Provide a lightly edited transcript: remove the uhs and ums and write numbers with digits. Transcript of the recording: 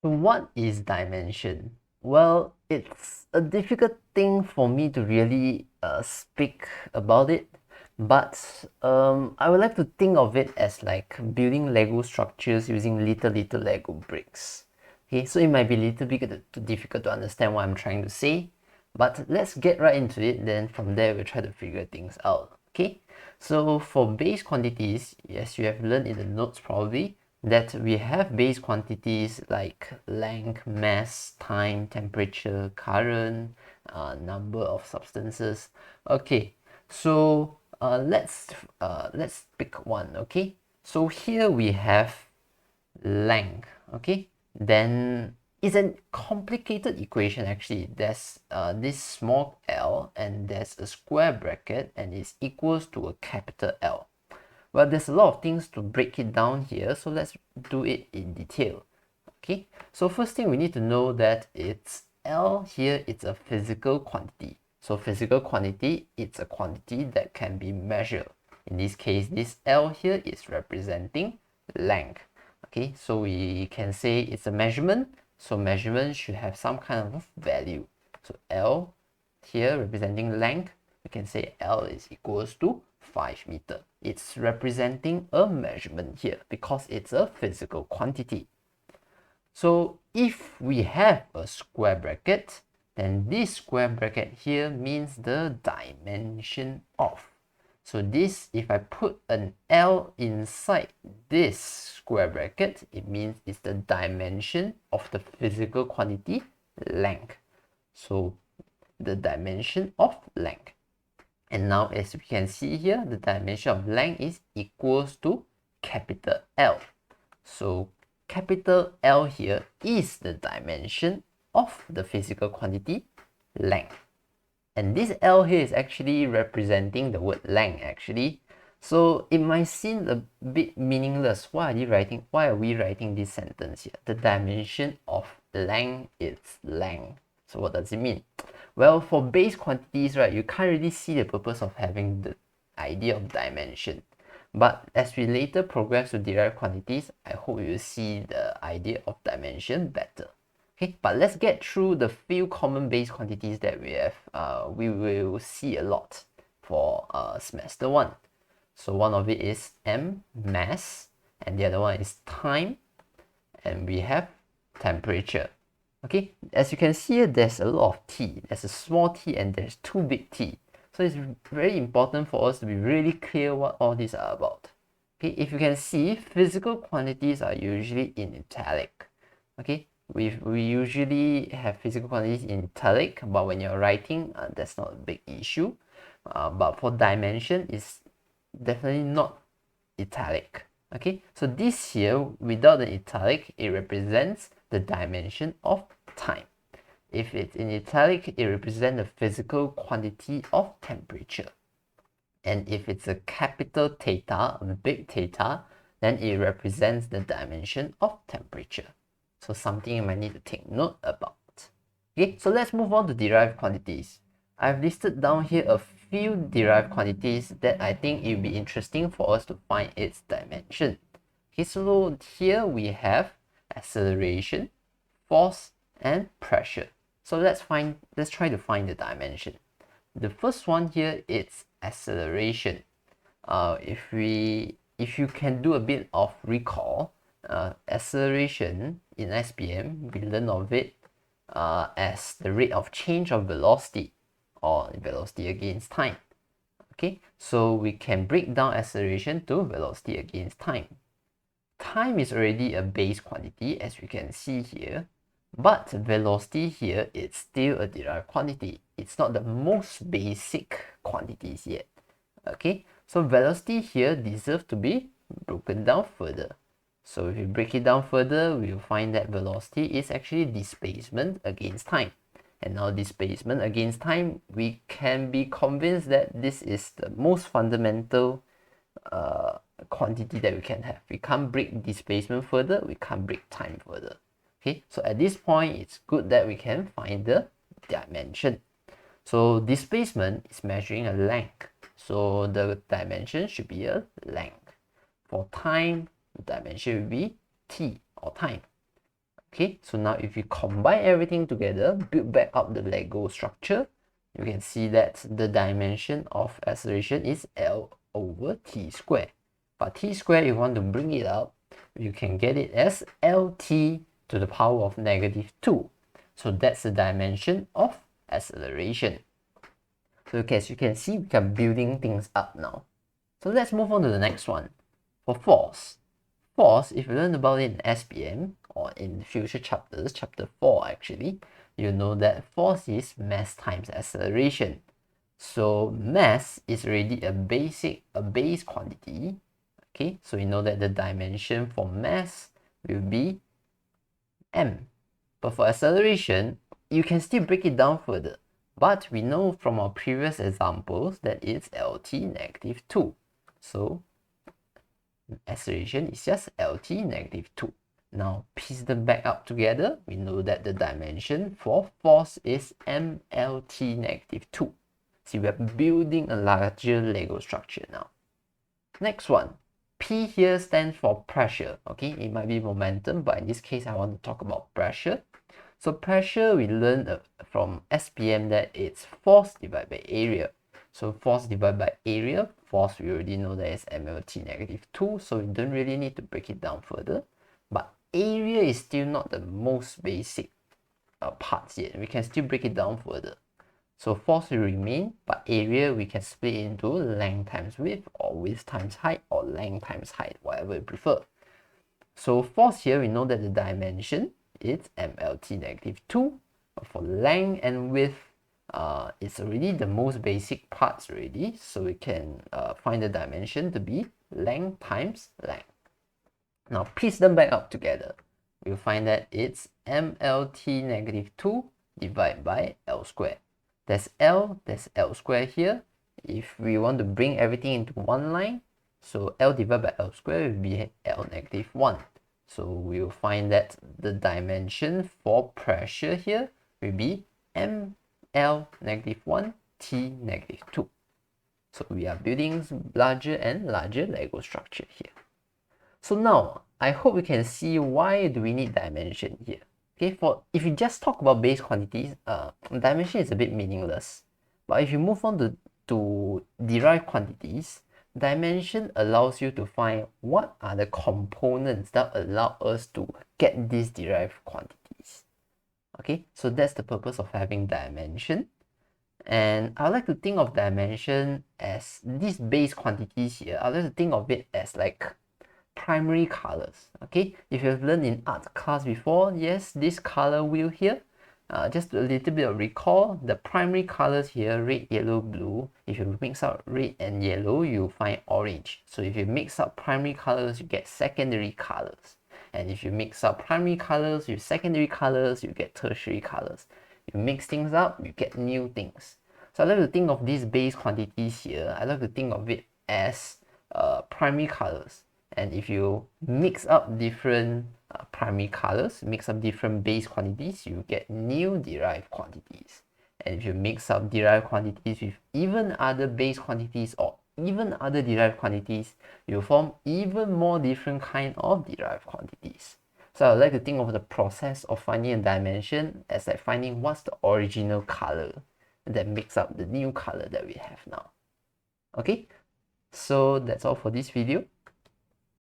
So what is dimension? Well, it's a difficult thing for me to really speak about it, but I would like to think of it as like building Lego structures using little Lego bricks. Okay, so it might be a little bit too difficult to understand what I'm trying to say, but let's get right into it. Then from there we'll try to figure things out. Okay, so for base quantities, yes, you have learned in the notes probably that we have base quantities like length, mass, time, temperature, current, number of substances. Okay, so let's pick one. Okay, so here we have length. Okay, then it's a complicated equation actually. There's this small l and there's a square bracket and it's equals to a capital L. Well, there's a lot of things to break it down here, so let's do it in detail. Okay, so first thing we need to know that it's L here, it's a physical quantity. So physical quantity, it's a quantity that can be measured. In this case, this L here is representing length. Okay, so we can say it's a measurement, so measurement should have some kind of value. So L here representing length, we can say L is equals to 5 meter. It's representing a measurement here because it's a physical quantity. So if we have a square bracket, then this square bracket here means the dimension of. So this, if I put an L inside this square bracket, it means it's the dimension of the physical quantity length. So the dimension of length. And now as we can see here, the dimension of length is equals to capital L. So capital L here is the dimension of the physical quantity length. And this L here is actually representing the word length actually. So it might seem a bit meaningless. Why are we writing this sentence here? The dimension of length is length. So what does it mean? Well, for base quantities, right, you can't really see the purpose of having the idea of dimension. But as we later progress to derived quantities, I hope you see the idea of dimension better. Okay, but let's get through the few common base quantities that we have. We will see a lot for semester 1. So one of it is m, mass, and the other one is time, and we have temperature. Okay, as you can see here, there's a lot of t. There's a small t and there's two big t. So it's very important for us to be really clear what all these are about. Okay, if you can see, physical quantities are usually in italic. Okay, we usually have physical quantities in italic, but when you're writing, that's not a big issue. But for dimension, it's definitely not italic. Okay, so this here, without the italic, it represents the dimension of time. If it's in italic, it represents the physical quantity of temperature. And if it's a capital theta, a big theta, then it represents the dimension of temperature. So something you might need to take note about. Okay, so let's move on to derived quantities. I've listed down here a few derived quantities that I think it will be interesting for us to find its dimension. Okay, so here we have acceleration, force, and pressure. So let's try to find the dimension. The first one here is acceleration. If you can do a bit of recall, acceleration in SPM, we learn of it as the rate of change of velocity or velocity against time. Okay, so we can break down acceleration to velocity against time. Time is already a base quantity as we can see here, but velocity here is still a derived quantity. It's not the most basic quantities yet. Okay, so velocity here deserves to be broken down further. So if we break it down further, we will find that velocity is actually displacement against time. And now displacement against time, we can be convinced that this is the most fundamental quantity that we can have. We can't break displacement further, we can't break time further. Okay, so at this point, it's good that we can find the dimension. So displacement is measuring a length. So the dimension should be a length. For time, the dimension will be t or time. Okay, so now if you combine everything together, build back up the Lego structure, you can see that the dimension of acceleration is L over t squared. But t squared, if you want to bring it up, you can get it as LT to the power of -2. So that's the dimension of acceleration. So as you can see, we are building things up now. So let's move on to the next one. For force. Force, if you learn about it in SPM or in future chapters, chapter 4 actually, you know that force is mass times acceleration. So mass is already a base quantity. Okay, so you know that the dimension for mass will be m. But for acceleration, you can still break it down further. But we know from our previous examples that it's LT -2. So acceleration is just LT -2. Now piece them back up together, we know that the dimension for force is MLT -2. See, we're building a larger Lego structure now. Next one, P here stands for pressure. Okay, it might be momentum, but in this case I want to talk about pressure. So pressure, we learned from SPM that it's force divided by area. So force divided by area, force we already know that is MLT -2, so we don't really need to break it down further. But area is still not the most basic parts yet. We can still break it down further. So force will remain, but area we can split into length times width, or width times height, or length times height, whatever you prefer. So force here, we know that the dimension is MLT -2. For length and width, it's already the most basic parts already, so we can find the dimension to be length times length. Now piece them back up together. We'll find that it's MLT -2 divided by L squared. There's L squared here. If we want to bring everything into one line, so L divided by L squared will be L -1. So we'll find that the dimension for pressure here will be ML -1 T -2. So we are building larger and larger Lego structure here. So now I hope you can see why do we need dimension here. Okay, for if you just talk about base quantities, dimension is a bit meaningless. But if you move on to derived quantities, dimension allows you to find what are the components that allow us to get these derived quantities. Okay, so that's the purpose of having dimension. And I like to think of dimension as these base quantities here. I like to think of it as like primary colors. Okay, if you've learned in art class before, yes, this color wheel here, just a little bit of recall, the primary colors here, red, yellow, blue. If you mix up red and yellow, you find orange. So if you mix up primary colors, you get secondary colors. And if you mix up primary colors with secondary colors, you get tertiary colors. You mix things up, you get new things. So I like to think of these base quantities here, I like to think of it as primary colors. And if you mix up different primary colors, mix up different base quantities, you get new derived quantities. And if you mix up derived quantities with even other base quantities or even other derived quantities, you form even more different kind of derived quantities. So I would like to think of the process of finding a dimension as like finding what's the original color that makes up the new color that we have now. Okay, so that's all for this video.